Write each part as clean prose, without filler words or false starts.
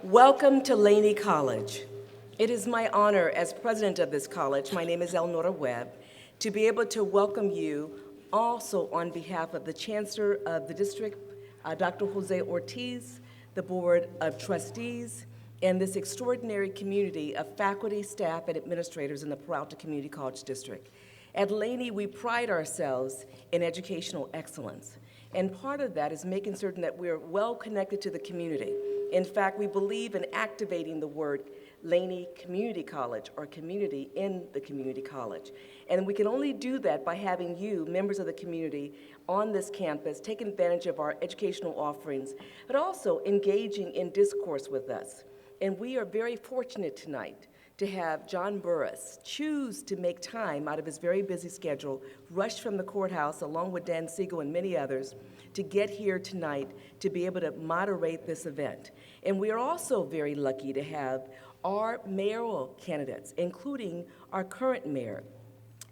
Welcome to Laney College. It is my honor as president of this college, my name is Elnora Webb, to be able to welcome you also on behalf of the Chancellor of the District, Dr. Jose Ortiz, the Board of Trustees, and this extraordinary community of faculty, staff, and administrators in the Peralta Community College District. At Laney, we pride ourselves in educational excellence, and part of that is making certain that we're well connected to the community. In fact, we believe in activating the word Laney Community College or community in the community college. And we can only do that by having you, members of the community, on this campus, take advantage of our educational offerings, but also engaging in discourse with us. And we are very fortunate tonight to have John Burris choose to make time out of his very busy schedule, rush from the courthouse along with Dan Siegel and many others, to get here tonight to be able to moderate this event. And we are also very lucky to have our mayoral candidates, including our current mayor,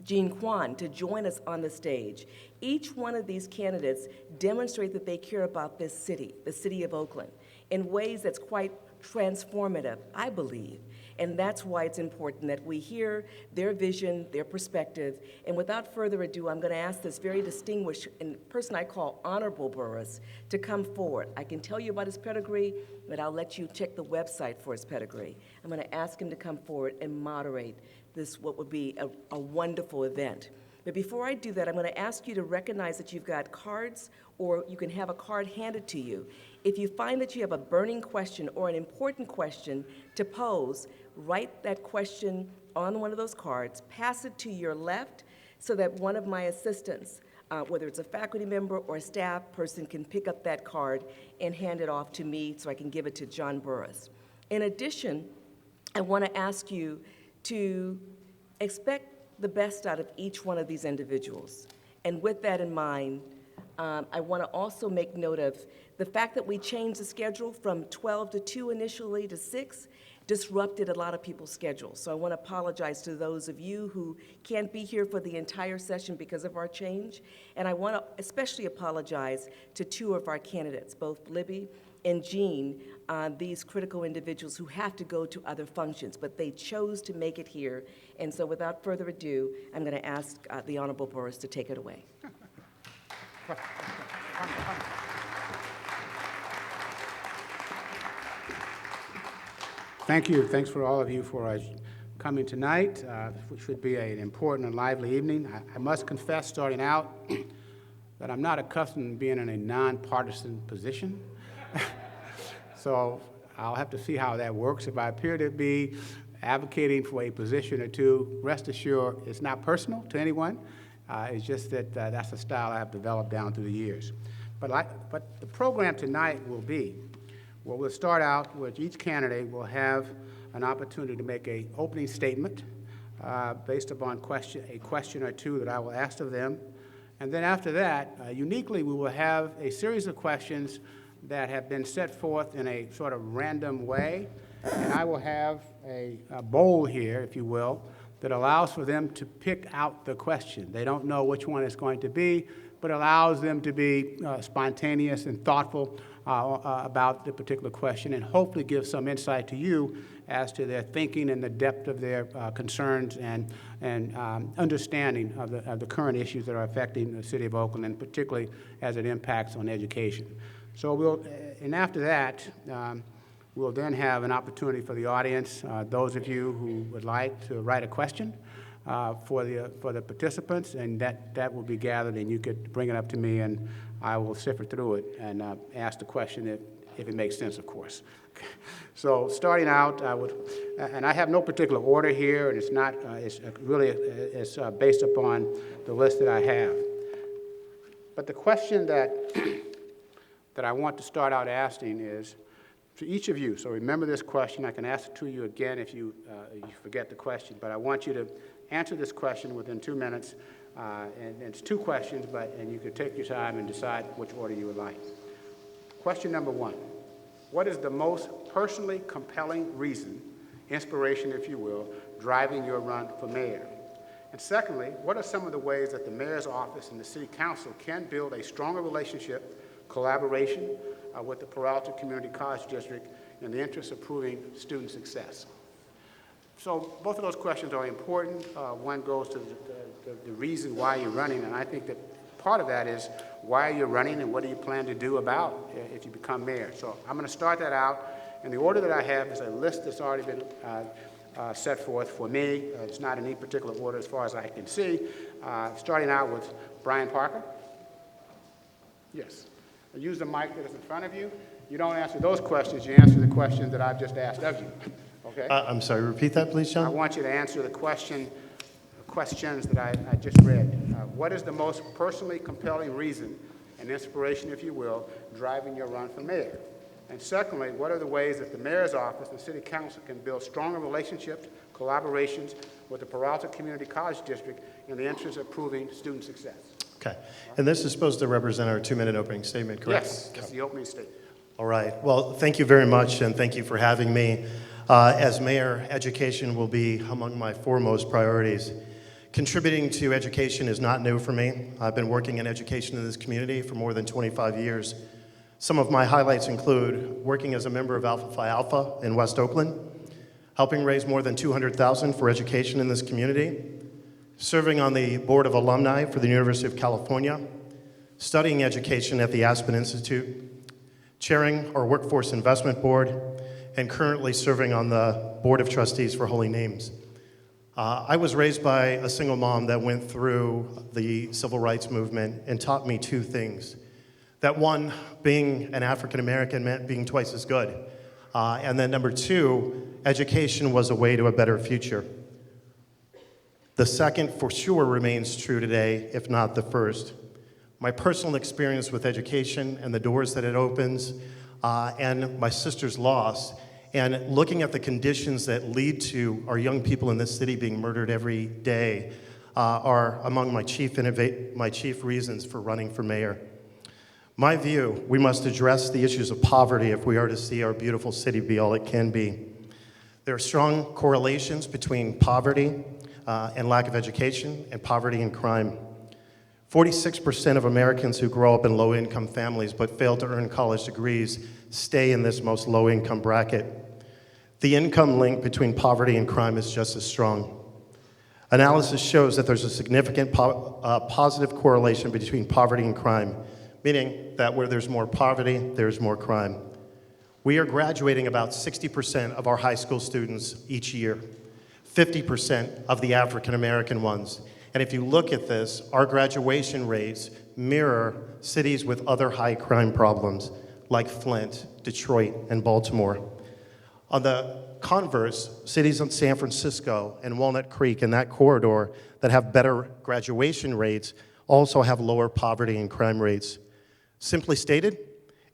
Jean Quan, to join us on the stage. Each one of these candidates demonstrate that they care about this city, the city of Oakland, in ways that's quite transformative, I believe. And that's why it's important that we hear their vision, their perspective. And without further ado, I'm going to ask this very distinguished person I call Honorable Burris to come forward. I can tell you about his pedigree, but I'll let you check the website for his pedigree. I'm going to ask him to come forward and moderate this, what would be a wonderful event. But before I do that, I'm going to ask you to recognize that you've got cards, or you can have a card handed to you. If you find that you have a burning question or an important question to pose, write that question on one of those cards, pass it to your left so that one of my assistants, whether it's a faculty member or a staff person, can pick up that card and hand it off to me so I can give it to John Burris. In addition, I want to ask you to expect the best out of each one of these individuals. And with that in mind, I want to also make note of the fact that we changed the schedule from 12 to 2 initially to 6 disrupted a lot of people's schedules. So I want to apologize to those of you who can't be here for the entire session because of our change. And I want to especially apologize to 2 of our candidates, both Libby and Jean, these critical individuals who have to go to other functions, but they chose to make it here. And so without further ado, I'm going to ask the Honorable Burris to take it away. Thank you. Thanks for all of you for coming tonight, which should be an important and lively evening. I must confess, starting out, that I'm not accustomed to being in a nonpartisan position. So I'll have to see how that works. If I appear to be advocating for a position or two, rest assured it's not personal to anyone. It's just that that's a style I have developed down through the years. But the program tonight will be, well, we'll start out with each candidate will have an opportunity to make an opening statement based upon a question or two that I will ask of them. And then after that, uniquely, we will have a series of questions that have been set forth in a sort of random way. And I will have a bowl here, if you will, that allows for them to pick out the question. They don't know which one it's going to be, but allows them to be spontaneous and thoughtful about the particular question, and hopefully give some insight to you as to their thinking and the depth of their concerns and understanding of the current issues that are affecting the city of Oakland, and particularly as it impacts on education. So and after that, we'll then have an opportunity for the audience, those of you who would like to write a question for the participants, and that will be gathered, and you could bring it up to me, and I will sift through it and ask the question if it makes sense, of course. So starting out, and I have no particular order here, and it's not, it's based upon the list that I have. But the question that I want to start out asking is, to each of you, so remember this question. I can ask it to you again if you forget the question, but I want you to answer this question within 2 minutes. And it's 2 questions, and you could take your time and decide which order you would like. Question number 1. what is the most personally compelling reason, inspiration if you will, driving your run for mayor? And secondly, what are some of the ways that the mayor's office and the city council can build a stronger relationship, collaboration with the Peralta Community College District in the interest of improving student success? So both of those questions are important. One goes to the reason why you're running, and I think that part of that is why you're running and what do you plan to do about if you become mayor. So I'm going to start that out. And the order that I have is a list that's already been set forth for me. It's not in any particular order as far as I can see. Starting out with Brian Parker. Yes. Use the mic that is in front of you. You don't answer those questions, you answer the questions that I've just asked of you. Okay? I'm sorry, repeat that, please, John? I want you to answer the questions that I just read. What is the most personally compelling reason and inspiration, if you will, driving your run for mayor? And secondly, what are the ways that the mayor's office and city council can build stronger relationships, collaborations with the Peralta Community College District in the interest of improving student success? Okay. And this is supposed to represent our 2-minute opening statement, correct? Yes, that's the opening statement. All right. Well, thank you very much, and thank you for having me. As mayor, education will be among my foremost priorities. Contributing to education is not new for me. I've been working in education in this community for more than 25 years. Some of my highlights include working as a member of Alpha Phi Alpha in West Oakland, helping raise more than $200,000 for education in this community, serving on the board of alumni for the University of California, studying education at the Aspen Institute, chairing our workforce investment board, and currently serving on the board of trustees for Holy Names. I was raised by a single mom that went through the civil rights movement and taught me two things. That one, being an African American meant being twice as good. And then number two, education was a way to a better future. The second for sure remains true today, if not the first. My personal experience with education and the doors that it opens, and my sister's loss, and looking at the conditions that lead to our young people in this city being murdered every day are among my chief reasons for running for mayor. My view, we must address the issues of poverty if we are to see our beautiful city be all it can be. There are strong correlations between poverty and lack of education and poverty and crime. 46% of Americans who grow up in low-income families but fail to earn college degrees stay in this most low-income bracket. The income link between poverty and crime is just as strong. Analysis shows that there's a significant positive correlation between poverty and crime, meaning that where there's more poverty, there's more crime. We are graduating about 60% of our high school students each year, 50% of the African American ones. And if you look at this, our graduation rates mirror cities with other high crime problems like Flint, Detroit, and Baltimore. On the converse, cities in San Francisco and Walnut Creek in that corridor that have better graduation rates also have lower poverty and crime rates. Simply stated,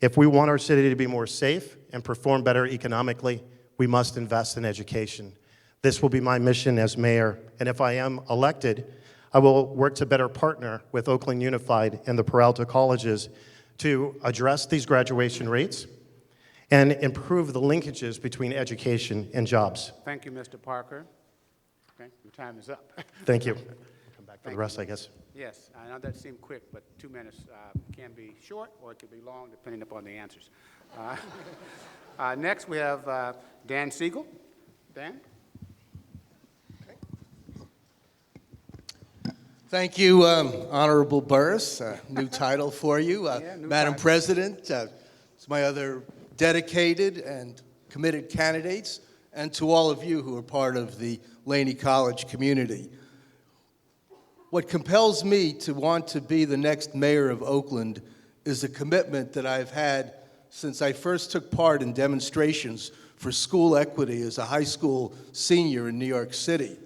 if we want our city to be more safe and perform better economically, we must invest in education. This will be my mission as mayor, and if I am elected, I will work to better partner with Oakland Unified and the Peralta colleges to address these graduation rates and improve the linkages between education and jobs. Thank you, Mr. Parker. Okay, your time is up. Thank you. We'll come back for the rest, I guess. Yes, I know that seemed quick, but 2 minutes can be short or it could be long, depending upon the answers. Next, we have Dan Siegel. Dan? Thank you, Honorable Burris. New title for you. Madam title. President, to my other dedicated and committed candidates, and to all of you who are part of the Laney College community. What compels me to want to be the next mayor of Oakland is a commitment that I've had since I first took part in demonstrations for school equity as a high school senior in New York City.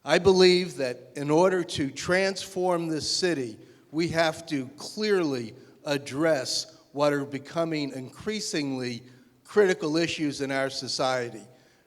I believe that in order to transform this city, we have to clearly address what are becoming increasingly critical issues in our society,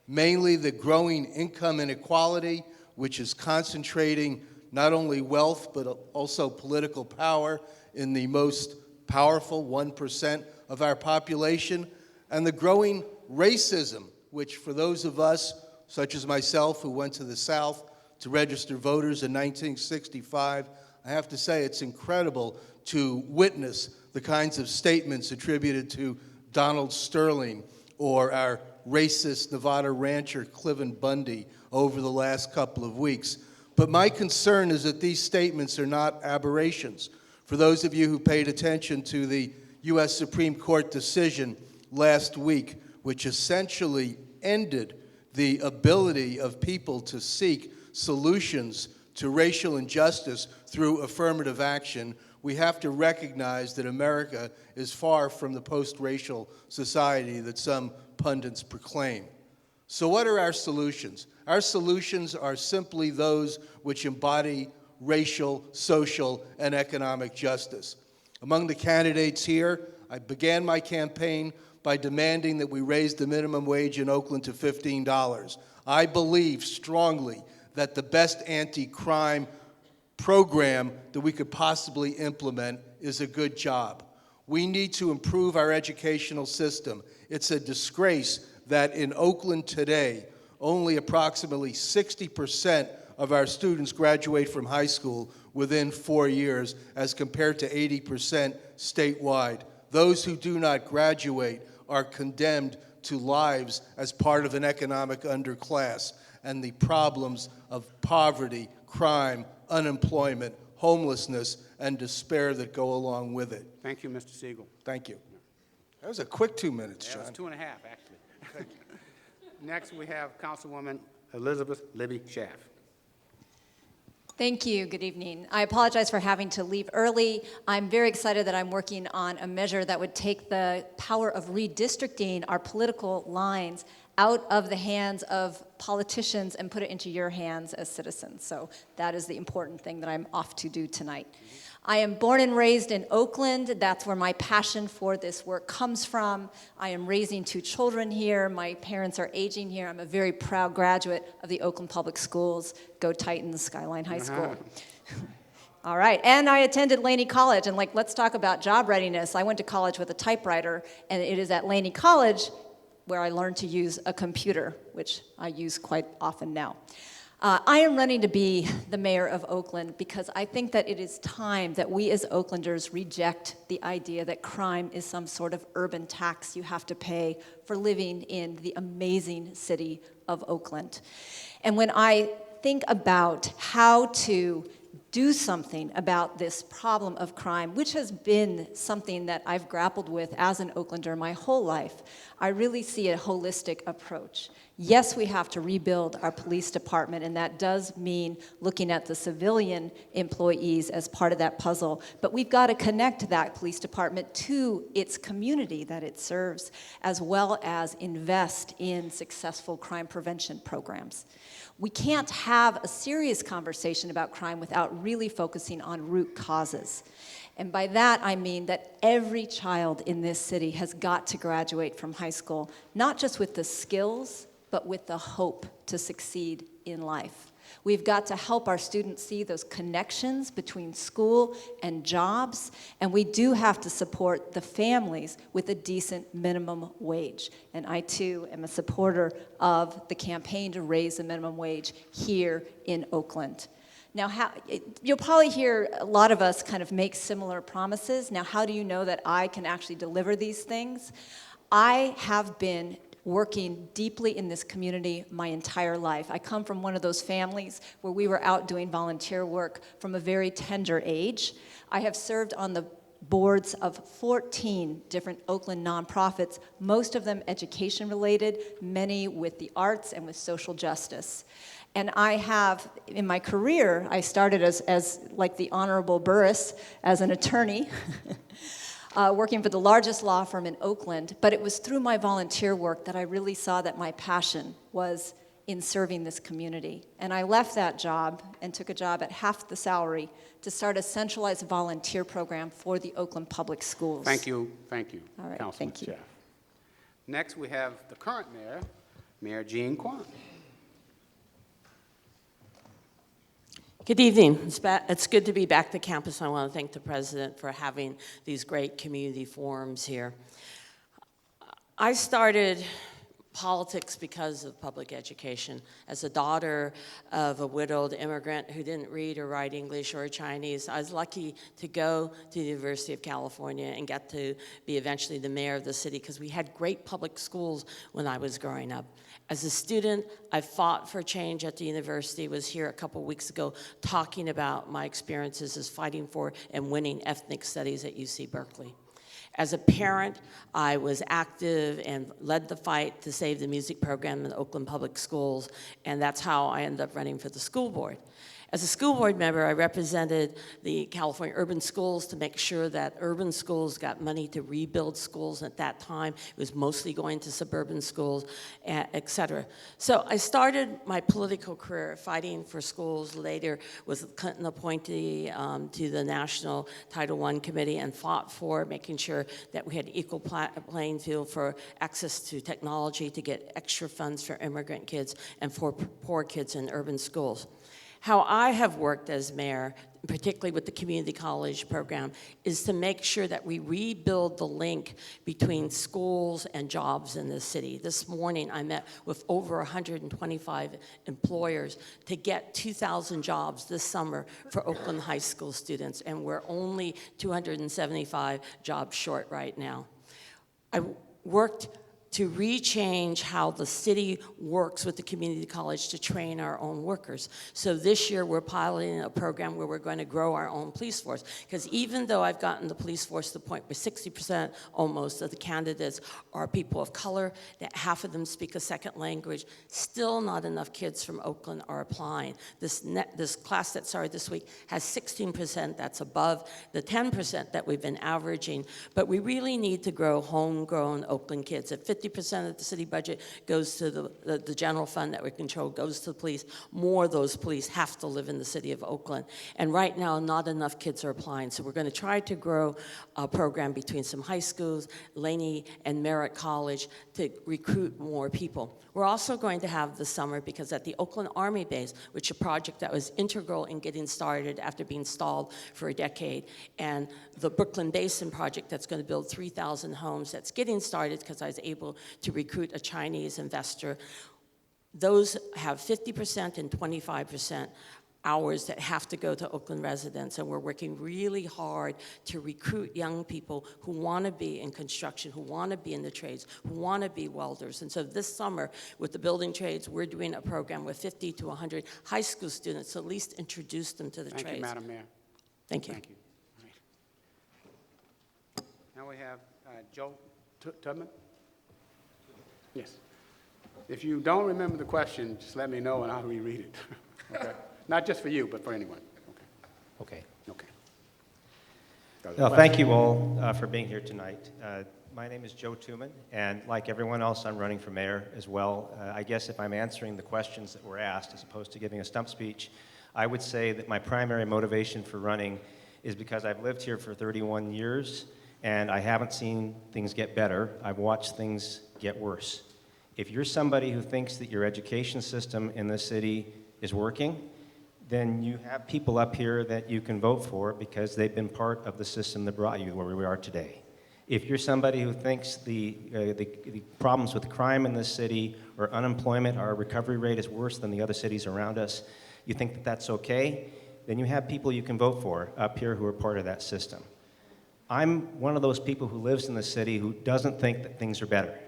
mainly the growing income inequality, which is concentrating not only wealth but also political power in the most powerful 1% of our population, and the growing racism, which for those of us, such as myself, who went to the South to register voters in 1965, I have to say it's incredible to witness the kinds of statements attributed to Donald Sterling or our racist Nevada rancher Cliven Bundy over the last couple of weeks. But my concern is that these statements are not aberrations. For those of you who paid attention to the U.S. Supreme Court decision last week, which essentially ended the ability of people to seek solutions to racial injustice through affirmative action, we have to recognize that America is far from the post-racial society that some pundits proclaim. So what are our solutions? Our solutions are simply those which embody racial, social, and economic justice. Among the candidates here, I began my campaign by demanding that we raise the minimum wage in Oakland to $15. I believe strongly that the best anti-crime program that we could possibly implement is a good job. We need to improve our educational system. It's a disgrace that in Oakland today, only approximately 60% of our students graduate from high school within 4 years, as compared to 80% statewide. Those who do not graduate are condemned to lives as part of an economic underclass, and the problems of poverty, crime, unemployment, homelessness, and despair that go along with it. Thank you, Mr. Siegel. Thank you. That was a quick 2 minutes, Yeah, John. it was 2.5, actually. Next, we have Councilwoman Elizabeth Libby Schaaf. Thank you. Good evening. I apologize for having to leave early. I'm very excited that I'm working on a measure that would take the power of redistricting our political lines out of the hands of politicians and put it into your hands as citizens. So that is the important thing that I'm off to do tonight. I am born and raised in Oakland. That's where my passion for this work comes from. I am raising 2 children here. My parents are aging here. I'm a very proud graduate of the Oakland Public Schools. Go Titans, Skyline High School. All right, and I attended Laney College, and let's talk about job readiness. I went to college with a typewriter, and it is at Laney College where I learned to use a computer, which I use quite often now. I am running to be the mayor of Oakland because I think that it is time that we as Oaklanders reject the idea that crime is some sort of urban tax you have to pay for living in the amazing city of Oakland. And when I think about how to do something about this problem of crime, which has been something that I've grappled with as an Oaklander my whole life, I really see a holistic approach. Yes, we have to rebuild our police department, and that does mean looking at the civilian employees as part of that puzzle, but we've got to connect that police department to its community that it serves, as well as invest in successful crime prevention programs. We can't have a serious conversation about crime without really focusing on root causes. And by that, I mean that every child in this city has got to graduate from high school, not just with the skills, but with the hope to succeed in life. We've got to help our students see those connections between school and jobs, and we do have to support the families with a decent minimum wage. And I, too, am a supporter of the campaign to raise the minimum wage here in Oakland. Now, you'll probably hear a lot of us kind of make similar promises. Now, how do you know that I can actually deliver these things? I have been working deeply in this community my entire life. I come from one of those families where we were out doing volunteer work from a very tender age. I have served on the boards of 14 different Oakland nonprofits, most of them education-related, many with the arts and with social justice. And I have, in my career, I started as like the Honorable Burris, as an attorney, working for the largest law firm in Oakland, but it was through my volunteer work that I really saw that my passion was in serving this community. And I left that job and took a job at half the salary to start a centralized volunteer program for the Oakland Public Schools. Thank you, All right, Councilman thank you. Schaaf. Next, we have the current mayor, Mayor Jean Quan. Good evening. It's good to be back to campus. I want to thank the president for having these great community forums here. I started politics because of public education. As a daughter of a widowed immigrant who didn't read or write English or Chinese, I was lucky to go to the University of California and get to be eventually the mayor of the city because we had great public schools when I was growing up. As a student, I fought for change at the university, was here a couple weeks ago talking about my experiences as fighting for and winning ethnic studies at UC Berkeley. As a parent, I was active and led the fight to save the music program in Oakland Public Schools, and that's how I ended up running for the school board. As a school board member, I represented the California urban schools to make sure that urban schools got money to rebuild schools. At that time, it was mostly going to suburban schools, et cetera. So I started my political career fighting for schools. Later was a Clinton appointee to the National Title I Committee and fought for making sure that we had equal playing field for access to technology to get extra funds for immigrant kids and for poor kids in urban schools. How I have worked as mayor, particularly with the community college program, is to make sure that we rebuild the link between schools and jobs in the city. This morning, I met with over 125 employers to get 2,000 jobs this summer for Oakland high school students, and we're only 275 jobs short right now. I worked to rechange how the city works with the community college to train our own workers. So this year we're piloting a program where we're going to grow our own police force. Because even though I've gotten the police force to the point where 60% almost of the candidates are people of color, that half of them speak a second language, still not enough kids from Oakland are applying. This class that started this week has 16%, that's above the 10% that we've been averaging. But we really need to grow homegrown Oakland kids. At 50% of the city budget goes to the general fund that we control, goes to the police. More of those police have to live in the city of Oakland. And right now, not enough kids are applying. So we're going to try to grow a program between some high schools, Laney and Mayor College, to recruit more people. We're also going to have this summer, because at the Oakland Army Base, which is a project that was integral in getting started after being stalled for a decade, and the Brooklyn Basin project that's going to build 3,000 homes, that's getting started because I was able to recruit a Chinese investor. Those have 50% and 25% hours that have to go to Oakland residents, and we're working really hard to recruit young people who want to be in construction, who want to be in the trades, who want to be welders. And so this summer, with the building trades, we're doing a program with 50 to 100 high school students to at least introduce them to the trades. Thank you, Madam Mayor. Thank you. Thank you. All right. Now we have Joe Tuman. Yes. If you don't remember the question, just let me know and I'll reread it. Okay? Not just for you, but for anyone. Okay. Okay. Well, thank you all for being here tonight. My name is Joe Tuman, and like everyone else, I'm running for mayor as well. I guess if I'm answering the questions that were asked as opposed to giving a stump speech, I would say that my primary motivation for running is because I've lived here for 31 years, and I haven't seen things get better. I've watched things get worse. If you're somebody who thinks that your education system in this city is working, then you have people up here that you can vote for because they've been part of the system that brought you where we are today. If you're somebody who thinks the problems with crime in this city or unemployment, our recovery rate is worse than the other cities around us, you think that that's okay, then you have people you can vote for up here who are part of that system. I'm one of those people who lives in the city who doesn't think that things are better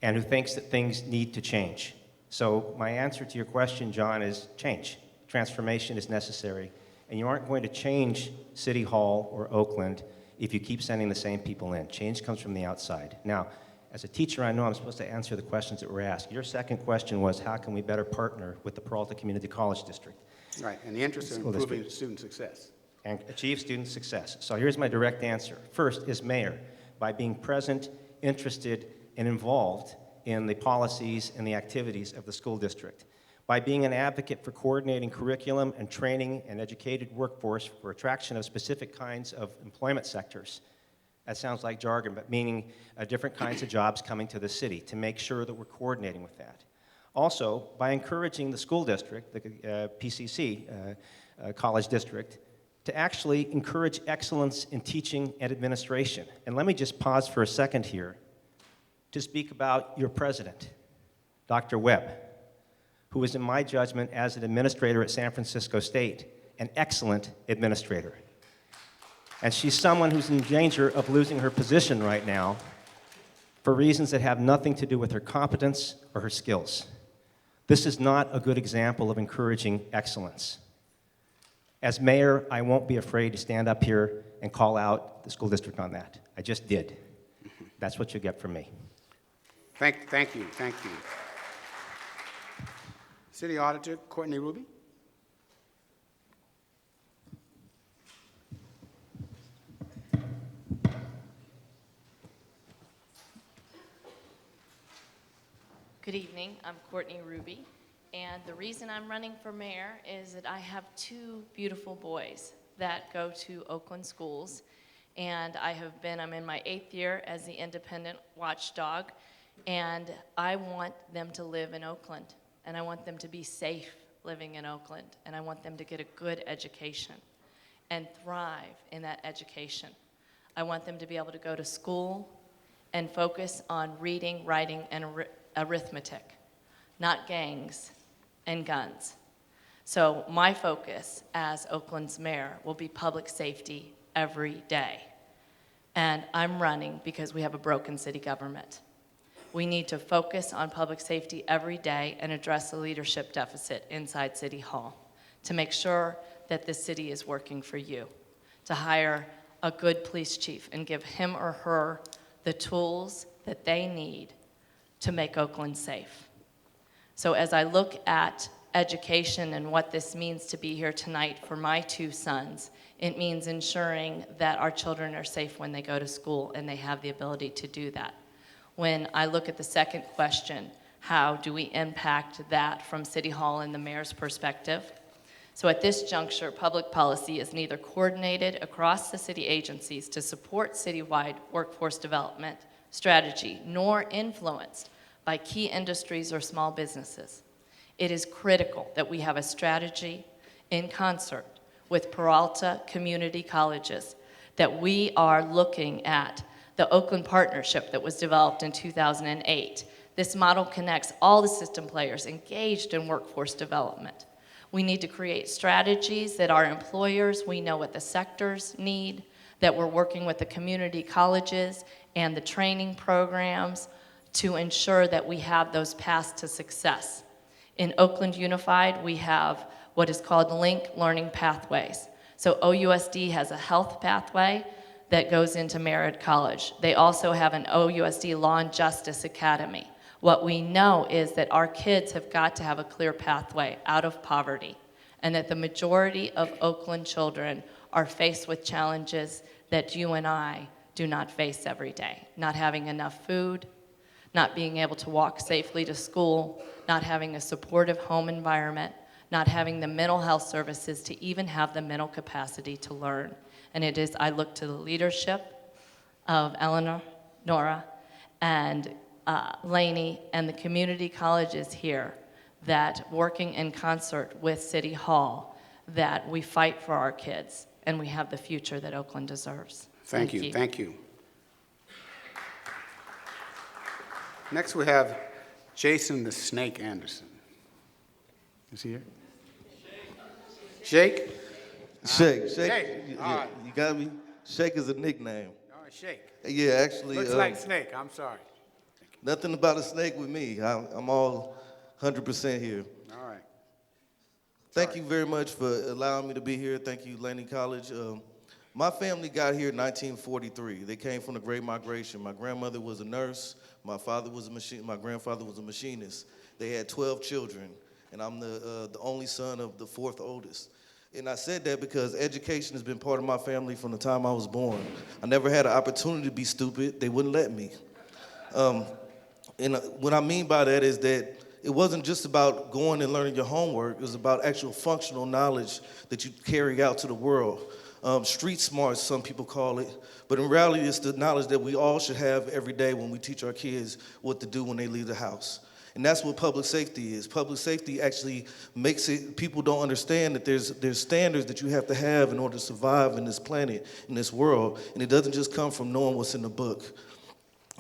and who thinks that things need to change. So my answer to your question, John, is change. Transformation is necessary. And you aren't going to change City Hall or Oakland if you keep sending the same people in. Change comes from the outside. Now, as a teacher, I know I'm supposed to answer the questions that were asked. Your second question was, how can we better partner with the Peralta Community College District? Right, and the interest in School improving district. student success. And achieve student success. So here's my direct answer. First is mayor, by being present, interested, and involved in the policies and the activities of the school district. By being an advocate for coordinating curriculum and training an educated workforce for attraction of specific kinds of employment sectors. That sounds like jargon, but meaning different kinds of jobs coming to the city, to make sure that we're coordinating with that. Also, by encouraging the school district, the PCC college district, to actually encourage excellence in teaching and administration. And let me just pause for a second here. to speak about your president, Dr. Webb, who is, in my judgment, as an administrator at San Francisco State, an excellent administrator. And she's someone who's in danger of losing her position right now for reasons that have nothing to do with her competence or her skills. This is not a good example of encouraging excellence. As mayor, I won't be afraid to stand up here and call out the school district on that. I just did. That's what you get from me. Thank you. City Auditor Courtney Ruby. Good evening, I'm Courtney Ruby, and the reason I'm running for mayor is that I have two beautiful boys that go to Oakland schools, and I'm in my 8th year as the independent watchdog, and I want them to live in Oakland, and I want them to be safe living in Oakland, and I want them to get a good education and thrive in that education. I want them to be able to go to school and focus on reading, writing, and arithmetic, not gangs and guns. So my focus as Oakland's mayor will be public safety every day. And I'm running because we have a broken city government. We need to focus on public safety every day and address the leadership deficit inside City Hall to make sure that the city is working for you, to hire a good police chief and give him or her the tools that they need to make Oakland safe. So as I look at education and what this means to be here tonight for my two sons, it means ensuring that our children are safe when they go to school and they have the ability to do that. When I look at the second question, how do we impact that from City Hall and the mayor's perspective? So at this juncture, public policy is neither coordinated across the city agencies to support citywide workforce development strategy, nor influenced by key industries or small businesses. It is critical that we have a strategy in concert with Peralta community colleges, that we are looking at the Oakland Partnership that was developed in 2008. This model connects all the system players engaged in workforce development. We need to create strategies that our employers, we know what the sectors need, that we're working with the community colleges and the training programs to ensure that we have those paths to success. In Oakland Unified, we have what is called Link Learning Pathways. So OUSD has a health pathway that goes into Mayor of College. They also have an OUSD Law and Justice Academy. What we know is that our kids have got to have a clear pathway out of poverty, and that the majority of Oakland children are faced with challenges that you and I do not face every day. Not having enough food, not being able to walk safely to school, not having a supportive home environment, not having the mental health services to even have the mental capacity to learn. And it is, I look to the leadership of Eleanor, Nora, and Laney, and the community colleges here, that working in concert with City Hall, that we fight for our kids and we have the future that Oakland deserves. Thank you. Next we have Jason the Snake Anderson. Is he here? Shake? Shake. Shake. All right. You got me? Shake is a nickname. All right, Shake. Yeah, actually. Looks like Snake, I'm sorry. Nothing about a snake with me. I'm all 100% here. All right. Thank you very much for allowing me to be here. Thank you, Laney College. My family got here in 1943. They came from the Great Migration. My grandmother was a nurse. My grandfather was a machinist. They had 12 children, and I'm the only son of the 4th oldest. And I said that because education has been part of my family from the time I was born. I never had an opportunity to be stupid. They wouldn't let me. And what I mean by that is that it wasn't just about going and learning your homework. It was about actual functional knowledge that you carry out to the world. Street smarts, some people call it. But in reality, it's the knowledge that we all should have every day when we teach our kids what to do when they leave the house. And that's what public safety is. Public safety actually makes it, people don't understand that there's standards that you have to have in order to survive in this planet, in this world. And it doesn't just come from knowing what's in the book.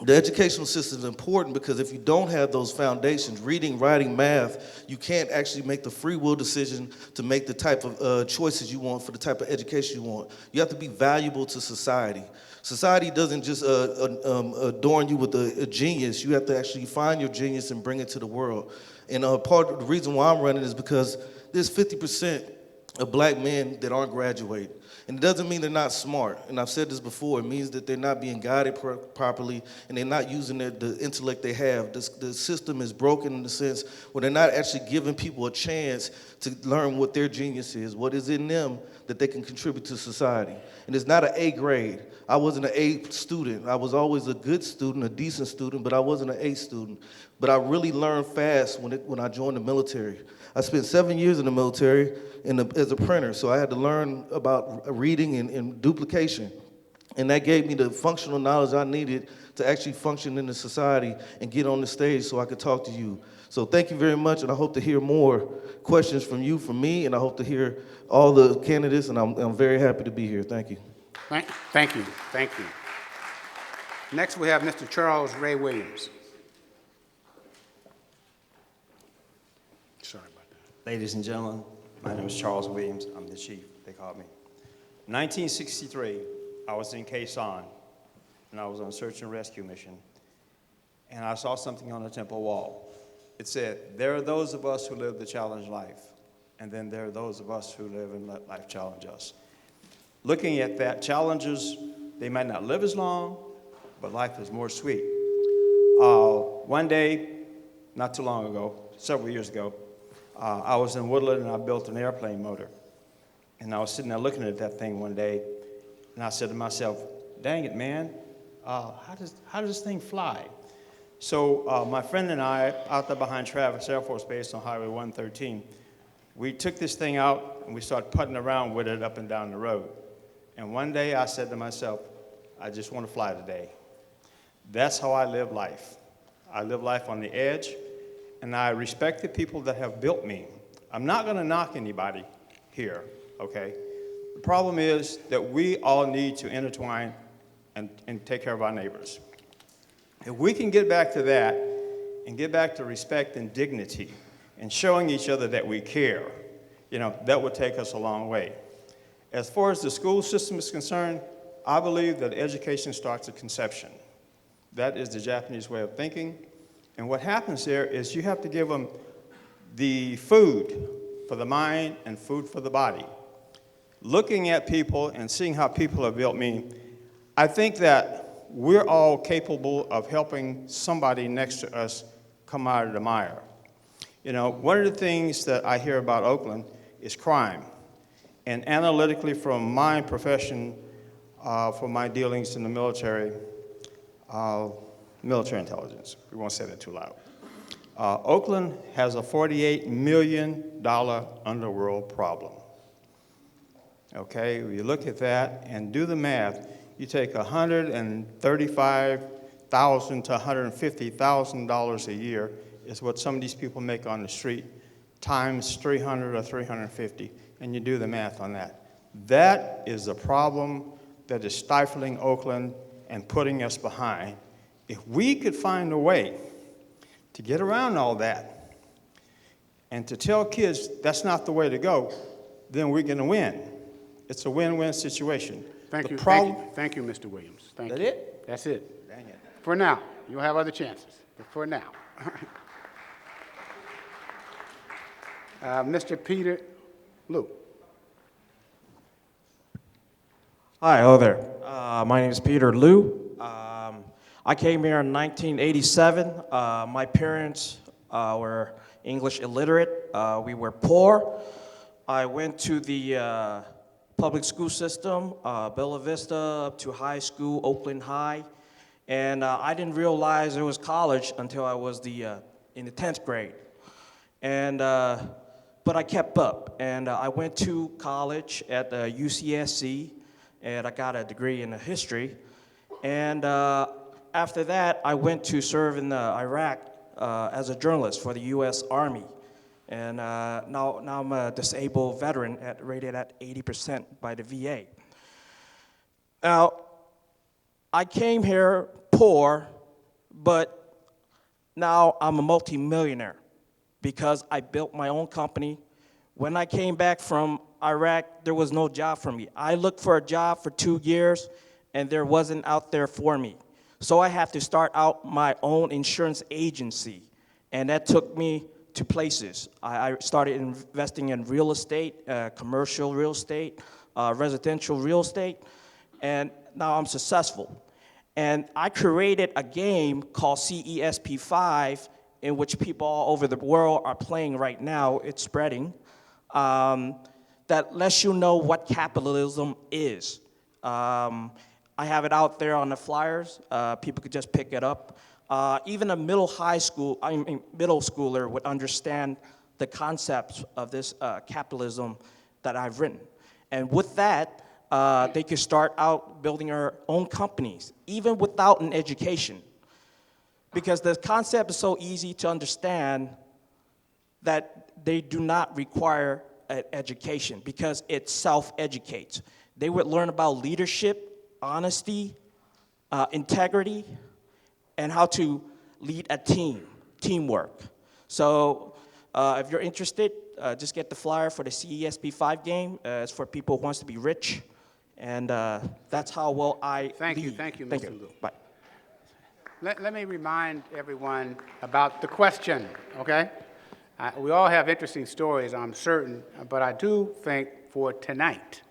The educational system is important because if you don't have those foundations, reading, writing, math, you can't actually make the free will decision to make the type of choices you want for the type of education you want. You have to be valuable to society. Society doesn't just adorn you with a genius. You have to actually find your genius and bring it to the world. And part of the reason why I'm running is because there's 50% of black men that aren't graduating. And it doesn't mean they're not smart. And I've said this before. It means that they're not being guided properly and they're not using the intellect they have. The system is broken in the sense where they're not actually giving people a chance to learn what their genius is, what is in them that they can contribute to society. And it's not an A grade. I wasn't an A student. I was always a good student, a decent student, but I wasn't an A student. But I really learned fast when I joined the military. I spent 7 years in the military as a printer, so I had to learn about reading and duplication. And that gave me the functional knowledge I needed to actually function in the society and get on the stage so I could talk to you. So thank you very much, and I hope to hear more questions from you, from me, and I hope to hear all the candidates, and I'm very happy to be here. Thank you. Thank you. Thank you. Next, we have Mr. Charles Ray Williams. Sorry about that. Ladies and gentlemen, my name is Charles Williams. I'm the chief, they called me. 1963, I was in Quezon, and I was on a search and rescue mission, and I saw something on the temple wall. It said, there are those of us who live the challenge life, and then there are those of us who live and let life challenge us. Looking at that, challenges, they might not live as long, but life is more sweet. One day, not too long ago, several years ago, I was in Woodland and I built an airplane motor. And I was sitting there looking at that thing one day, and I said to myself, dang it, man, how does this thing fly? So my friend and I, out there behind Travis Air Force Base on Highway 113, we took this thing out and we started putting around with it up and down the road. And one day I said to myself, I just want to fly today. That's how I live life. I live life on the edge, and I respect the people that have built me. I'm not going to knock anybody here, okay? The problem is that we all need to intertwine and take care of our neighbors. If we can get back to that and get back to respect and dignity and showing each other that we care, that would take us a long way. As far as the school system is concerned, I believe that education starts at conception. That is the Japanese way of thinking. And what happens there is you have to give them the food for the mind and food for the body. Looking at people and seeing how people have built me, I think that we're all capable of helping somebody next to us come out of the mire. One of the things that I hear about Oakland is crime. And analytically, from my profession, for my dealings in the military intelligence, we won't say that too loud. Oakland has a $48 million underworld problem. Okay, you look at that and do the math. You take $135,000 to $150,000 a year is what some of these people make on the street, times 300 or 350. And you do the math on that. That is a problem that is stifling Oakland and putting us behind. If we could find a way to get around all that and to tell kids that's not the way to go, then we're going to win. It's a win-win situation. Thank you, Mr. Williams. Thank you. That it? That's it. Dang it. For now. You'll have other chances, but for now. Mr. Peter Liu. Hi, hello there. My name is Peter Liu. I came here in 1987. My parents were English illiterate. We were poor. I went to the public school system, Bella Vista up to high school, Oakland High. And I didn't realize it was college until I was in the 10th grade. And but I kept up, and I went to college at UCSC, and I got a degree in history. And after that, I went to serve in Iraq as a journalist for the U.S. Army. And now I'm a disabled veteran rated at 80% by the VA. Now, I came here poor, but now I'm a multimillionaire because I built my own company. When I came back from Iraq, there was no job for me. I looked for a job for 2 years, and there wasn't out there for me. So I had to start out my own insurance agency, and that took me to places. I started investing in real estate, commercial real estate, residential real estate, and now I'm successful. And I created a game called CESP5, in which people all over the world are playing right now. It's spreading. That lets you know what capitalism is. I have it out there on the flyers. People could just pick it up. Even a middle schooler would understand the concepts of this capitalism that I've written. And with that, they could start out building their own companies, even without an education. Because the concept is so easy to understand that they do not require an education, because it self-educates. They would learn about leadership, honesty, integrity, and how to lead a teamwork. So if you're interested, just get the flyer for the CESP5 game. It's for people who wants to be rich, and that's how well I Thank you, lead. thank you, Mr. Liu. Bye. Let me remind everyone about the question, okay? We all have interesting stories, I'm certain, but I do think for tonight,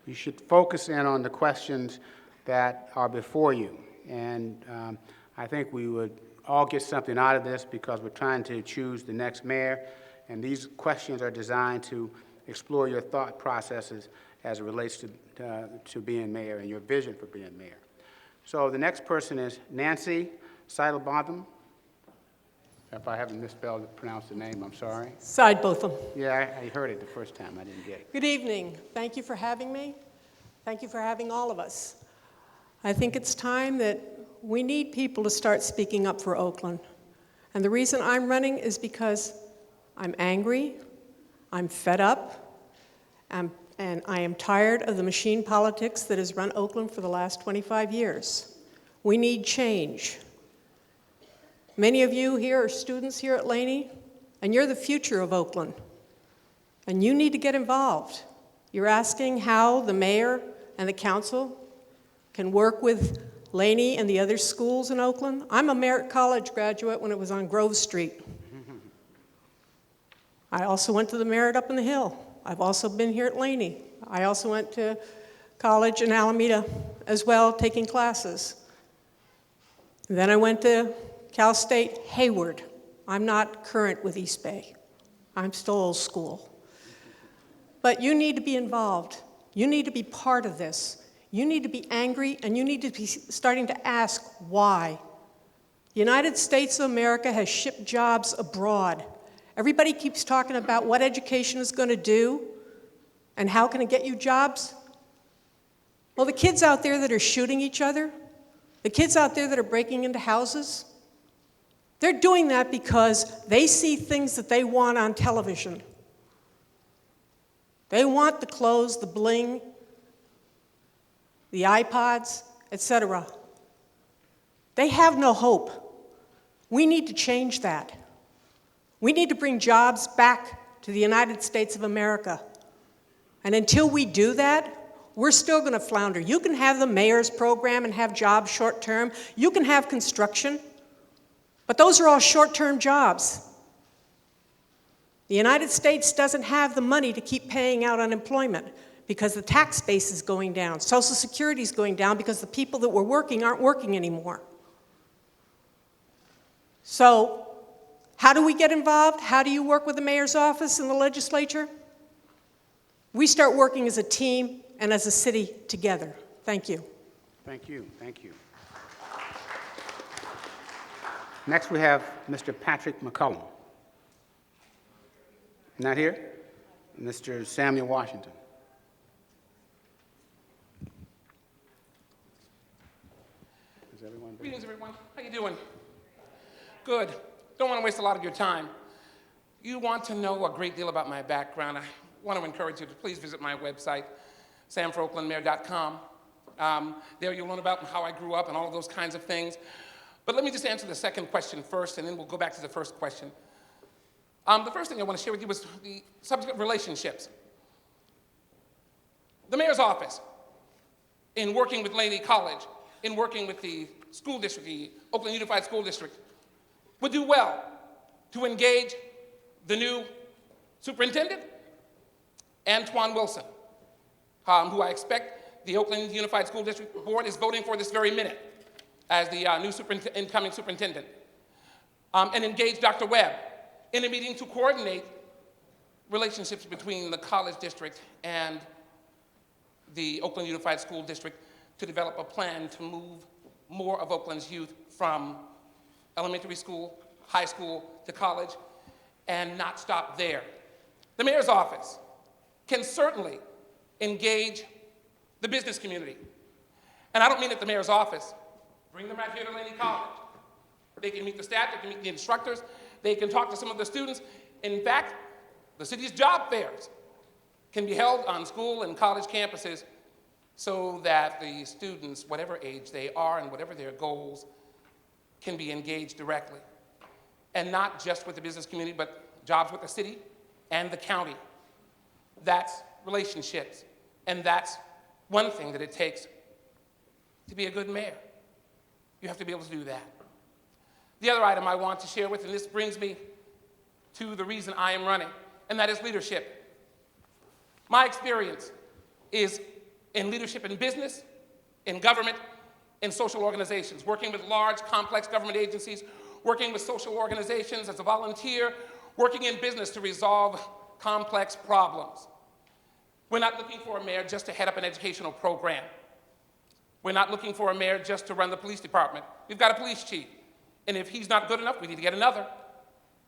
you should focus in on the questions that are before you. And I think we would all get something out of this, because we're trying to choose the next mayor, and these questions are designed to explore your thought processes as it relates to being mayor and your vision for being mayor. So the next person is Nancy Seidlerbottom. If I haven't misspelled pronounced the name, I'm sorry. Seidlerbottom. Yeah, I heard it the first time. I didn't get it. Good evening. Thank you for having me. Thank you for having all of us. I think it's time that we need people to start speaking up for Oakland. And the reason I'm running is because I'm angry, I'm fed up, and I am tired of the machine politics that has run Oakland for the last 25 years. We need change. Many of you here are students here at Laney, and you're the future of Oakland. And you need to get involved. You're asking how the mayor and the council can work with Laney and the other schools in Oakland. I'm a Mayor College graduate when it was on Grove Street. I also went to the Merit up in the Hill. I've also been here at Laney. I also went to college in Alameda as well, taking classes. Then I went to Cal State Hayward. I'm not current with East Bay. I'm still old school. But you need to be involved. You need to be part of this. You need to be angry, and you need to be starting to ask why. The United States of America has shipped jobs abroad. Everybody keeps talking about what education is going to do and how can it get you jobs. Well, the kids out there that are shooting each other, the kids out there that are breaking into houses, they're doing that because they see things that they want on television. They want the clothes, the bling, the iPods, etc. They have no hope. We need to change that. We need to bring jobs back to the United States of America. And until we do that, we're still going to flounder. You can have the mayor's program and have jobs short term. You can have construction. But those are all short-term jobs. The United States doesn't have the money to keep paying out unemployment because the tax base is going down. Social Security is going down because the people that were working aren't working anymore. So how do we get involved? How do you work with the mayor's office and the legislature? We start working as a team and as a city together. Thank you. Thank you. Thank you. Next, we have Mr. Patrick McCullum. Not here? Mr. Samuel Washington. Is everyone there? Greetings, everyone. How you doing? Good. Don't want to waste a lot of your time. You want to know a great deal about my background. I want to encourage you to please visit my website, samforoaklandmayor.com. There you'll learn about how I grew up and all of those kinds of things. But let me just answer the second question first, and then we'll go back to the first question. The first thing I want to share with you was the subject of relationships. The mayor's office, in working with Laney College, in working with the school district, the Oakland Unified School District, would do well to engage the new superintendent, Antoine Wilson, who I expect the Oakland Unified School District Board is voting for this very minute as the new incoming superintendent, and engage Dr. Webb in a meeting to coordinate relationships between the college district and the Oakland Unified School District to develop a plan to move more of Oakland's youth from elementary school, high school, to college, and not stop there. The mayor's office can certainly engage the business community. And I don't mean at the mayor's office. Bring them right here to Laney College. They can meet the staff, they can meet the instructors, they can talk to some of the students. In fact, the city's job fairs can be held on school and college campuses so that the students, whatever age they are and whatever their goals, can be engaged directly. And not just with the business community, but jobs with the city and the county. That's relationships. And that's one thing that it takes to be a good mayor. You have to be able to do that. The other item I want to share with, and this brings me to the reason I am running, and that is leadership. My experience is in leadership in business, in government, in social organizations, working with large, complex government agencies, working with social organizations as a volunteer, working in business to resolve complex problems. We're not looking for a mayor just to head up an educational program. We're not looking for a mayor just to run the police department. We've got a police chief, and if he's not good enough, we need to get another.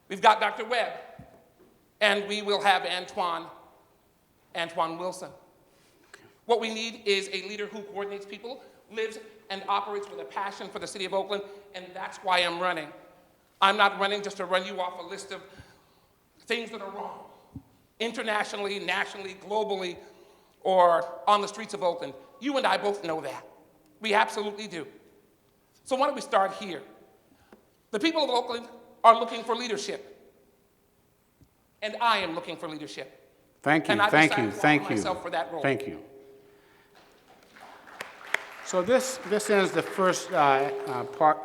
We've got Dr. Webb, and we will have Antoine Wilson. What we need is a leader who coordinates people, lives and operates with a passion for the city of Oakland, and that's why I'm running. I'm not running just to run you off a list of things that are wrong, internationally, nationally, globally, or on the streets of Oakland. You and I both know that. We absolutely do. So why don't we start here? The people of Oakland are looking for leadership, and I am looking for leadership. Thank you, and I've thank you, decided to thank offer you. myself for that role. Thank you. So this ends the first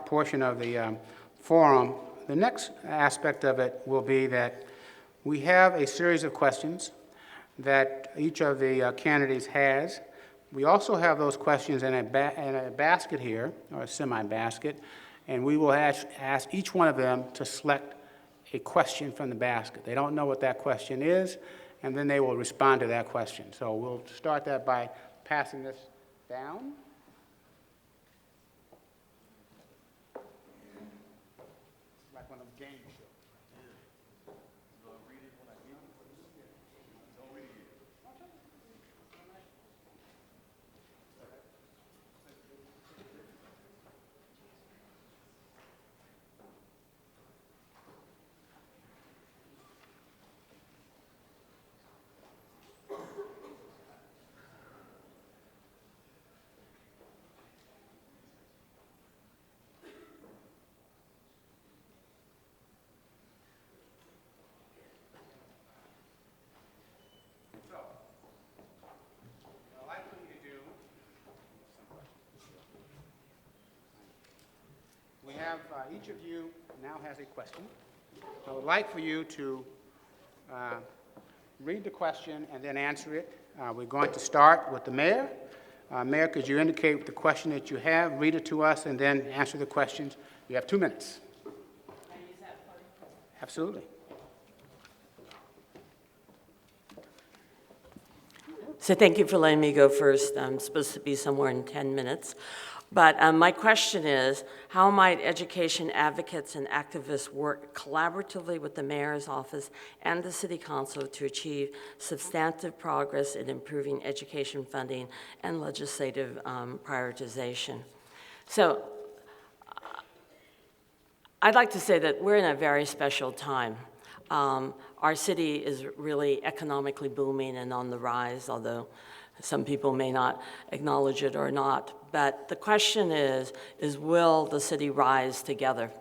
portion of the forum. The next aspect of it will be that we have a series of questions that each of the candidates has. We also have those questions in a basket here, or a semi-basket, and we will ask each one of them to select a question from the basket. They don't know what that question is, and then they will respond to that question. So we'll start that by passing this down. Like one of those game shows. Each of you now has a question. I would like for you to read the question and then answer it. We're going to start with the mayor. Mayor, could you indicate the question that you have, read it to us, and then answer the questions? You have 2 minutes. Can I use that podium? Absolutely. So thank you for letting me go first. I'm supposed to be somewhere in 10 minutes. But my question is, how might education advocates and activists work collaboratively with the mayor's office and the city council to achieve substantive progress in improving education funding and legislative prioritization? So I'd like to say that we're in a very special time. Our city is really economically booming and on the rise, although Some people may not acknowledge it or not, but the question is will the city rise together?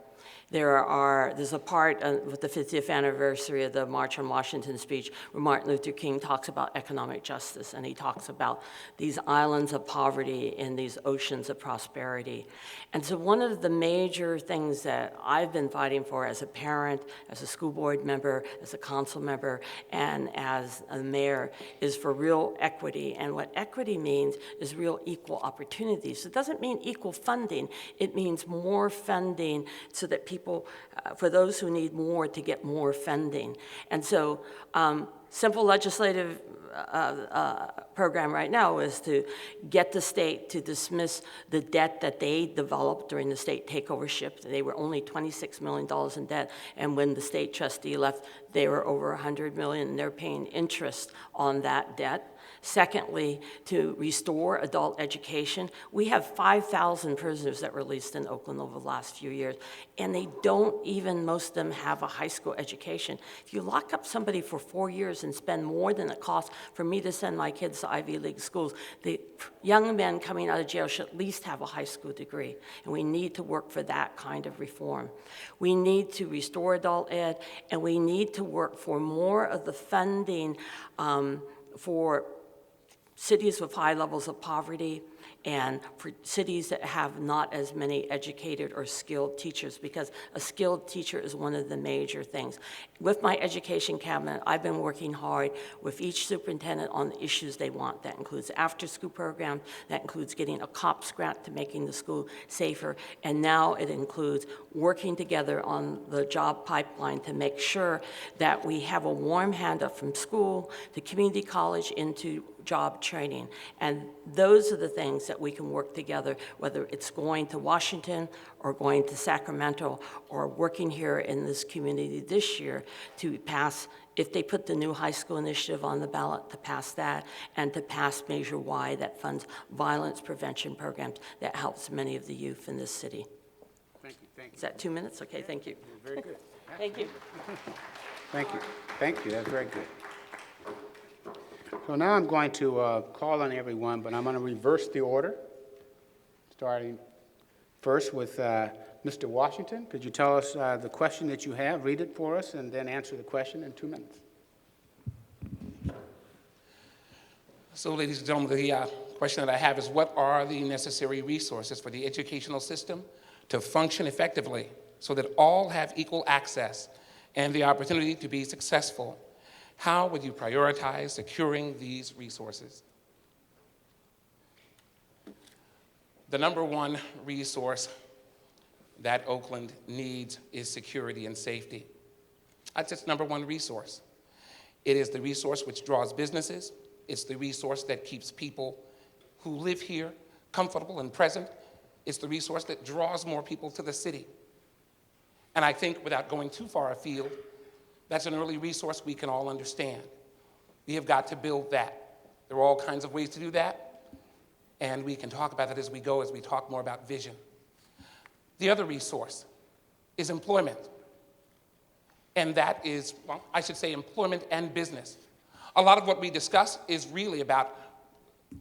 There's a part with the 50th anniversary of the March on Washington speech where Martin Luther King talks about economic justice, and he talks about these islands of poverty and these oceans of prosperity. And so one of the major things that I've been fighting for as a parent, as a school board member, as a council member, and as a mayor is for real equity. And what equity means is real equal opportunities. It doesn't mean equal funding. It means more funding so that people, for those who need more, to get more funding. And so simple legislative program right now is to get the state to dismiss the debt that they developed during the state takeovership. They were only $26 million in debt, and when the state trustee left, they were over $100 million, and they're paying interest on that debt. Secondly, to restore adult education. We have 5,000 prisoners that were released in Oakland over the last few years, and they don't even, most of them, have a high school education. If you lock up somebody for 4 years and spend more than it costs for me to send my kids to Ivy League schools, the young men coming out of jail should at least have a high school degree, and we need to work for that kind of reform. We need to restore adult ed, and we need to work for more of the funding for cities with high levels of poverty, and for cities that have not as many educated or skilled teachers, because a skilled teacher is one of the major things. With my education cabinet, I've been working hard with each superintendent on the issues they want. That includes after-school programs, that includes getting a COPS grant to making the school safer, and now it includes working together on the job pipeline to make sure that we have a warm handoff from school to community college into job training. And those are the things that we can work together, whether it's going to Washington or going to Sacramento or working here in this community this year to pass, if they put the new high school initiative on the ballot, to pass that, and to pass Measure Y that funds violence prevention programs that helps many of the youth in this city. Thank you, thank you. Is that 2 minutes? Okay, thank you. Very good. Thank you. Thank you. Thank you. That's very good. So now I'm going to call on everyone, but I'm going to reverse the order, starting first with Mr. Washington. Could you tell us the question that you have, read it for us, and then answer the question in 2 minutes? So, ladies and gentlemen, the question that I have is, what are the necessary resources for the educational system to function effectively so that all have equal access and the opportunity to be successful? How would you prioritize securing these resources? The number one resource that Oakland needs is security and safety. That's its number one resource. It is the resource which draws businesses. It's the resource that keeps people who live here comfortable and present. It's the resource that draws more people to the city. And I think, without going too far afield, that's an early resource we can all understand. We have got to build that. There are all kinds of ways to do that, and we can talk about that as we go, as we talk more about vision. The other resource is employment. And that is, well, I should say employment and business. A lot of what we discuss is really about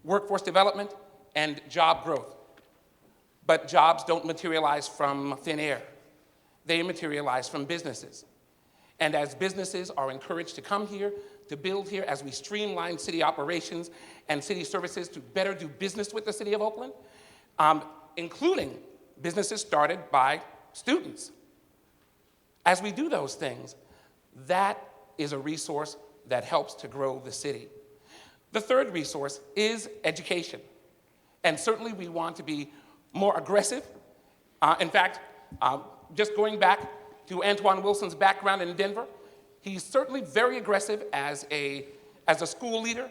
workforce development and job growth. But jobs don't materialize from thin air. They materialize from businesses. And as businesses are encouraged to come here, to build here, as we streamline city operations and city services to better do business with the city of Oakland, including businesses started by students. As we do those things, that is a resource that helps to grow the city. The third resource is education. And certainly we want to be more aggressive. In fact, just going back to Antoine Wilson's background in Denver, he's certainly very aggressive as a school leader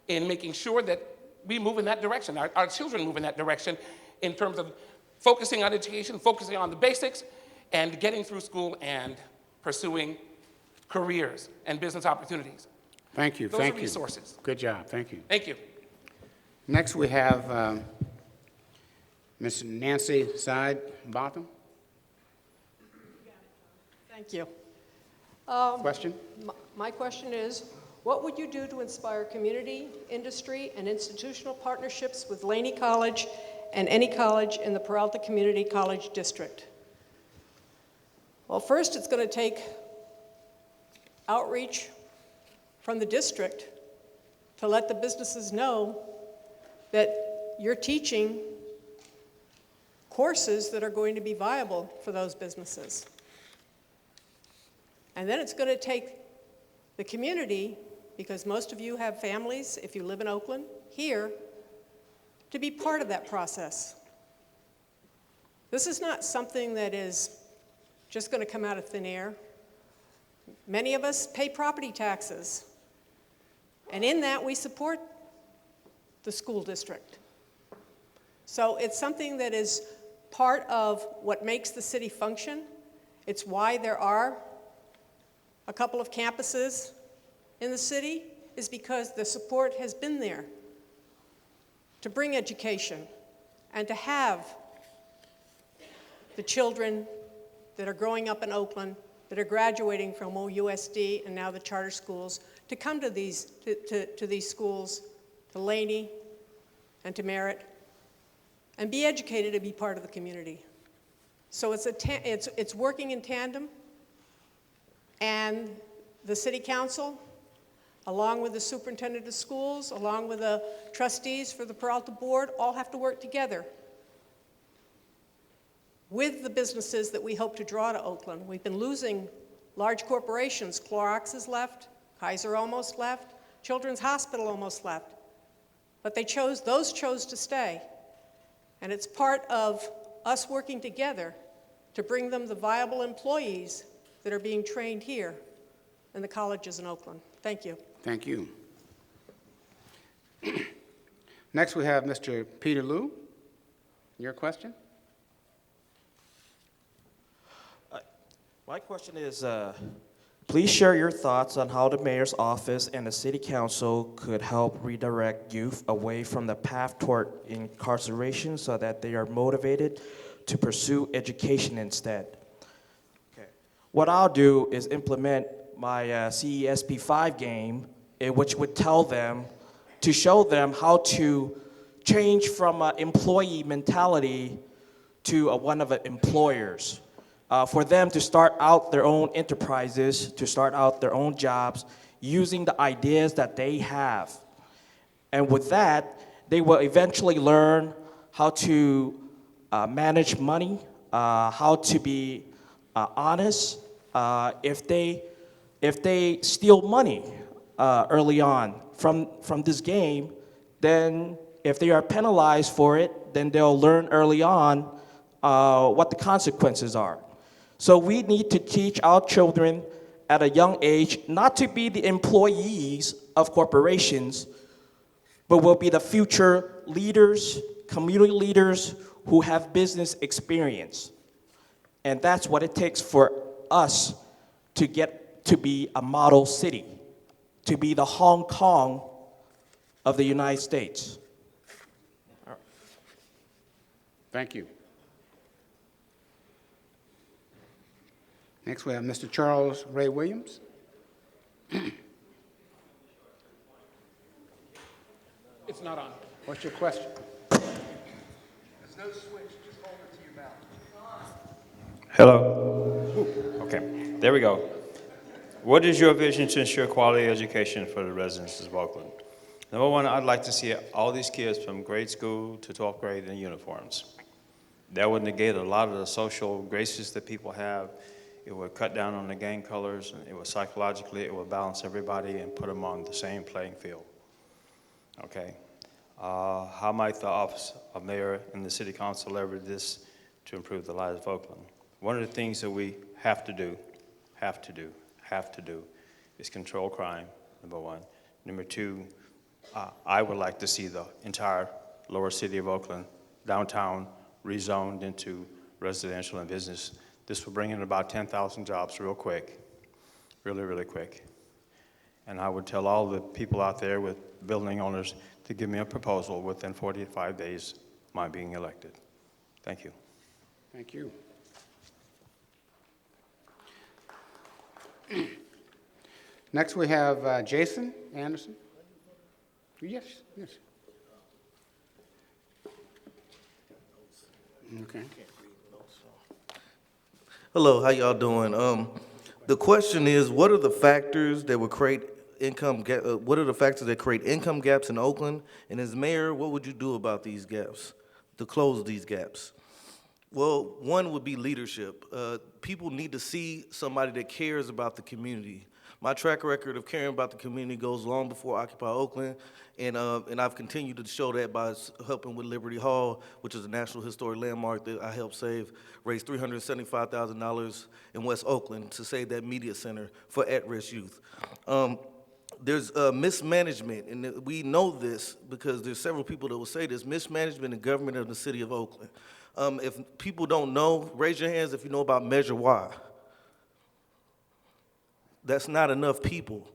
in making sure that we move in that direction, our children move in that direction in terms of focusing on education, focusing on the basics, and getting through school and pursuing careers and business opportunities. Thank you. Those thank are you. resources. Good job. Thank you. Thank you. Next, we have Ms. Nancy Seidlerbottom. Thank you. Question? My question is, What would you do to inspire community, industry, and institutional partnerships with Laney College and any college in the Peralta Community College District? Well, first, it's going to take outreach from the district to let the businesses know that you're teaching courses that are going to be viable for those businesses. And then it's going to take the community, because most of you have families, if you live in Oakland, here, to be part of that process. This is not something that is just going to come out of thin air. Many of us pay property taxes, and in that we support the school district. So it's something that is part of what makes the city function. It's why there are a couple of campuses in the city, is because the support has been there to bring education and to have the children that are growing up in Oakland, that are graduating from OUSD and now the charter schools, to come to these schools, to Laney and to Merritt, and be educated to be part of the community. So it's working in tandem, and the city council, along with the superintendent of schools, along with the trustees for the Peralta board, all have to work together with the businesses that we hope to draw to Oakland. We've been losing large corporations. Clorox has left, Kaiser almost left, Children's Hospital almost left. But those chose to stay. And it's part of us working together to bring them the viable employees that are being trained here in the colleges in Oakland. Thank you. Thank you. Next, we have Mr. Peter Liu. Your question? My question is, please share your thoughts on how the mayor's office and the city council could help redirect youth away from the path toward incarceration so that they are motivated to pursue education instead. Okay. What I'll do is implement my CESP5 game, which would tell them, to show them how to change from an employee mentality to one of the employers. For them to start out their own enterprises, to start out their own jobs, using the ideas that they have. And with that, they will eventually learn how to manage money, how to be honest. If they steal money early on from this game, then if they are penalized for it, then they'll learn early on what the consequences are. So we need to teach our children at a young age not to be the employees of corporations, but will be the future leaders, community leaders who have business experience. And that's what it takes for us to get to be a model city, to be the Hong Kong of the United States. Thank you. Next, we have Mr. Charles Ray Williams. It's not on. What's your question? There's no switch, just hold it to your mouth. Hello. Okay, there we go. What is your vision to ensure quality education for the residents of Oakland? Number one, I'd like to see all these kids from grade school to 12th grade in uniforms. That would negate a lot of the social graces that people have. It would cut down on the gang colors, and it would psychologically, it would balance everybody and put them on the same playing field. Okay. How might the office of mayor and the city council leverage this to improve the lives of Oakland? One of the things that we have to do is control crime, number one. Number two, I would like to see the entire lower city of Oakland, downtown, rezoned into residential and business. This will bring in about 10,000 jobs real quick, really, really quick. And I would tell all the people out there with building owners to give me a proposal within 45 days of my being elected. Thank you. Thank you. Next, we have Jason Anderson. Yes, yes. Okay. Hello, how y'all doing? The question is, what are the factors that would create what are the factors that create income gaps in Oakland? And as mayor, what would you do about these gaps, to close these gaps? Well, one would be leadership. People need to see somebody that cares about the community. My track record of caring about the community goes long before Occupy Oakland, and I've continued to show that by helping with Liberty Hall, which is a National Historic Landmark that I helped save, raise $375,000 in West Oakland to save that media center for at-risk youth. There's mismanagement, and we know this because there's several people that will say this, mismanagement in government of the city of Oakland. If people don't know, raise your hands if you know about Measure Y. That's not enough people,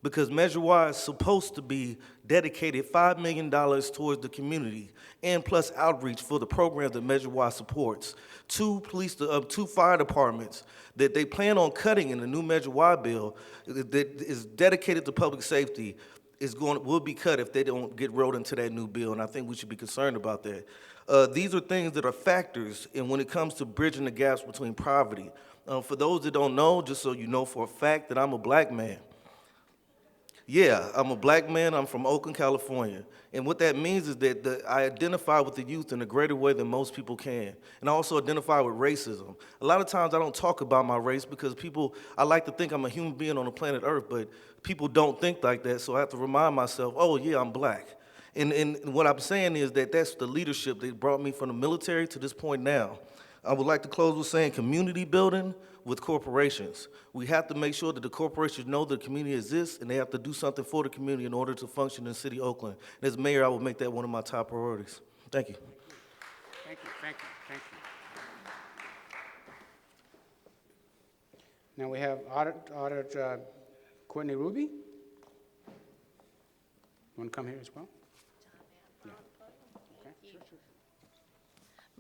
because Measure Y is supposed to be dedicated $5 million towards the community and plus outreach for the programs that Measure Y supports. Two fire departments that they plan on cutting in the new Measure Y bill that is dedicated to public safety will be cut if they don't get rolled into that new bill, and I think we should be concerned about that. These are things that are factors in when it comes to bridging the gaps between poverty. For those that don't know, just so you know for a fact that I'm a black man. Yeah, I'm a black man, I'm from Oakland, California. And what that means is that I identify with the youth in a greater way than most people can. And I also identify with racism. A lot of times I don't talk about my race because I like to think I'm a human being on the planet Earth, but people don't think like that, so I have to remind myself, oh yeah, I'm black. And what I'm saying is that that's the leadership that brought me from the military to this point now. I would like to close with saying community building with corporations. We have to make sure that the corporations know the community exists and they have to do something for the community in order to function in the city of Oakland. And as mayor, I will make that one of my top priorities. Thank you. Thank you, thank you, thank you. Now we have Auditor Courtney Ruby. You want to come here as well?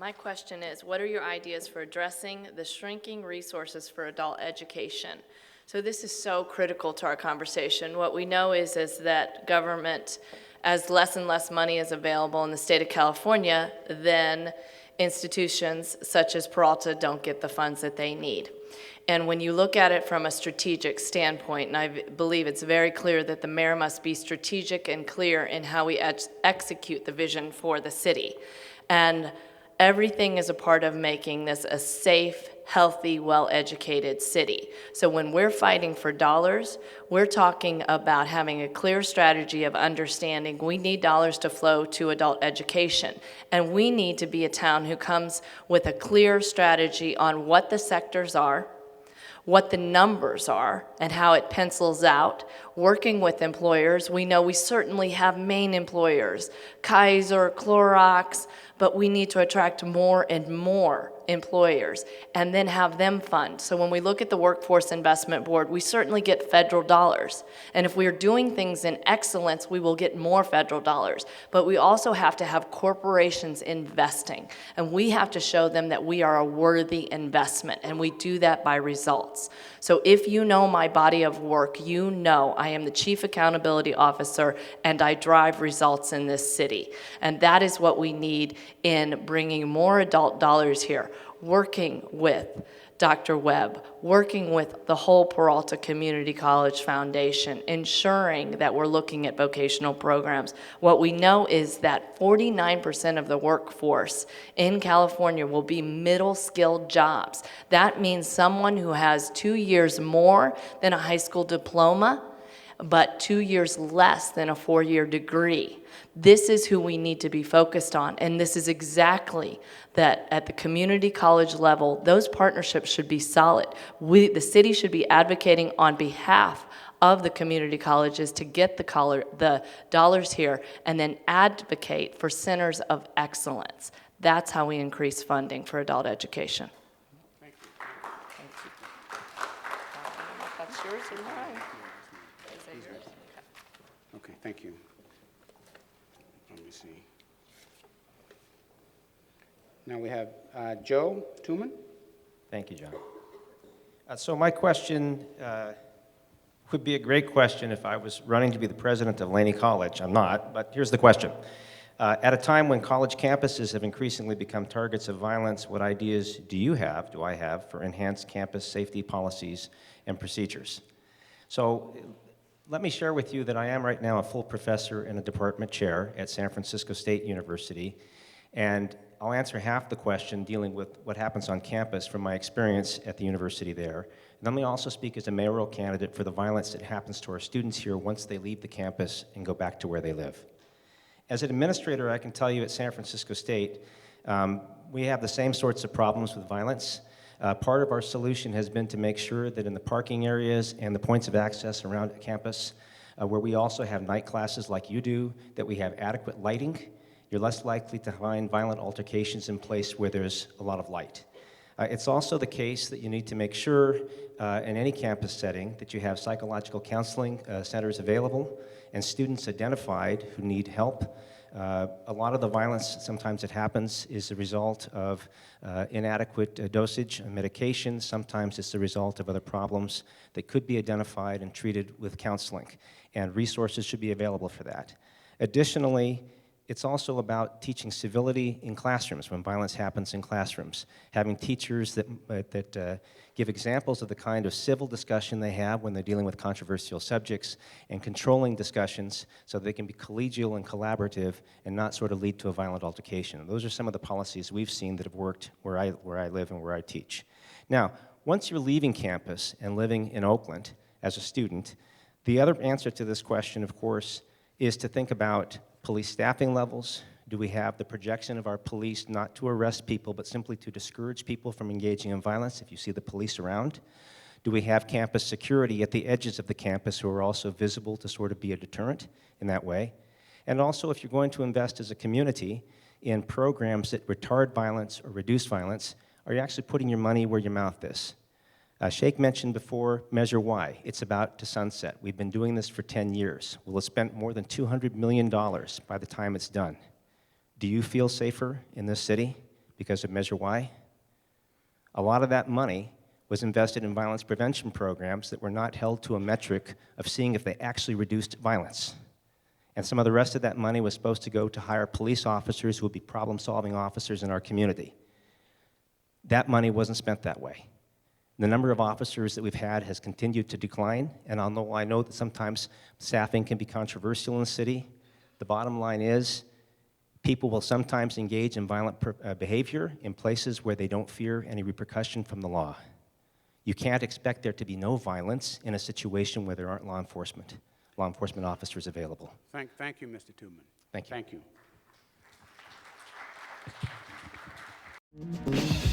My question is, what are your ideas for addressing the shrinking resources for adult education? So this is so critical to our conversation. What we know is that government, as less and less money is available in the state of California, then institutions such as Peralta don't get the funds that they need. And when you look at it from a strategic standpoint, and I believe it's very clear that the mayor must be strategic and clear in how we execute the vision for the city. And everything is a part of making this a safe, healthy, well-educated city. So when we're fighting for dollars, we're talking about having a clear strategy of understanding we need dollars to flow to adult education. And we need to be a town who comes with a clear strategy on what the sectors are, what the numbers are, and how it pencils out. Working with employers, we know we certainly have main employers, Kaiser, Clorox, but we need to attract more and more employers and then have them fund. So when we look at the Workforce Investment Board, we certainly get federal dollars. And if we are doing things in excellence, we will get more federal dollars. But we also have to have corporations investing. And we have to show them that we are a worthy investment. And we do that by results. So if you know my body of work, you know I am the Chief Accountability Officer and I drive results in this city. And that is what we need in bringing more adult dollars here, working with Dr. Webb, working with the whole Peralta Community College Foundation, ensuring that we're looking at vocational programs. What we know is that 49% of the workforce in California will be middle-skilled jobs. That means someone who has 2 years more than a high school diploma, but 2 years less than a 4-year degree. This is who we need to be focused on, and this is exactly that at the community college level, those partnerships should be solid. The city should be advocating on behalf of the community colleges to get the dollars here and then advocate for centers of excellence. That's how we increase funding for adult education. Thank you. Thank you. That's yours and mine. Is that yours? Okay, thank you. Let me see. Now we have Joe Tuman. Thank you, John. So my question Would be a great question if I was running to be the president of Laney College. I'm not, but here's the question. At a time when college campuses have increasingly become targets of violence, what ideas do I have, for enhanced campus safety policies and procedures? So let me share with you that I am right now a full professor and a department chair at San Francisco State University, and I'll answer half the question dealing with what happens on campus from my experience at the university there. And let me also speak as a mayoral candidate for the violence that happens to our students here once they leave the campus and go back to where they live. As an administrator, I can tell you at San Francisco State, we have the same sorts of problems with violence. Part of our solution has been to make sure that in the parking areas and the points of access around campus, where we also have night classes like you do, that we have adequate lighting. You're less likely to find violent altercations in place where there's a lot of light. It's also the case that you need to make sure in any campus setting that you have psychological counseling centers available and students identified who need help. A lot of the violence sometimes that happens is the result of inadequate dosage of medication. Sometimes it's the result of other problems that could be identified and treated with counseling, and resources should be available for that. Additionally, it's also about teaching civility in classrooms when violence happens in classrooms, having teachers that give examples of the kind of civil discussion they have when they're dealing with controversial subjects, and controlling discussions so they can be collegial and collaborative and not sort of lead to a violent altercation. Those are some of the policies we've seen that have worked where I live and where I teach. Now, once you're leaving campus and living in Oakland as a student, the other answer to this question, of course, is to think about police staffing levels. Do we have the projection of our police not to arrest people, but simply to discourage people from engaging in violence if you see the police around? Do we have campus security at the edges of the campus who are also visible to sort of be a deterrent in that way? And also, if you're going to invest as a community in programs that retard violence or reduce violence, are you actually putting your money where your mouth is? Sheikh mentioned before Measure Y. It's about to sunset. We've been doing this for 10 years. We'll have spent more than $200 million by the time it's done. Do you feel safer in this city because of Measure Y? A lot of that money was invested in violence prevention programs that were not held to a metric of seeing if they actually reduced violence. And some of the rest of that money was supposed to go to hire police officers who would be problem-solving officers in our community. That money wasn't spent that way. The number of officers that we've had has continued to decline, and although I know that sometimes staffing can be controversial in the city, the bottom line is people will sometimes engage in violent behavior in places where they don't fear any repercussion from the law. You can't expect there to be no violence in a situation where there aren't law enforcement officers available. Thank you, Mr. Tuman. Thank you. Thank you.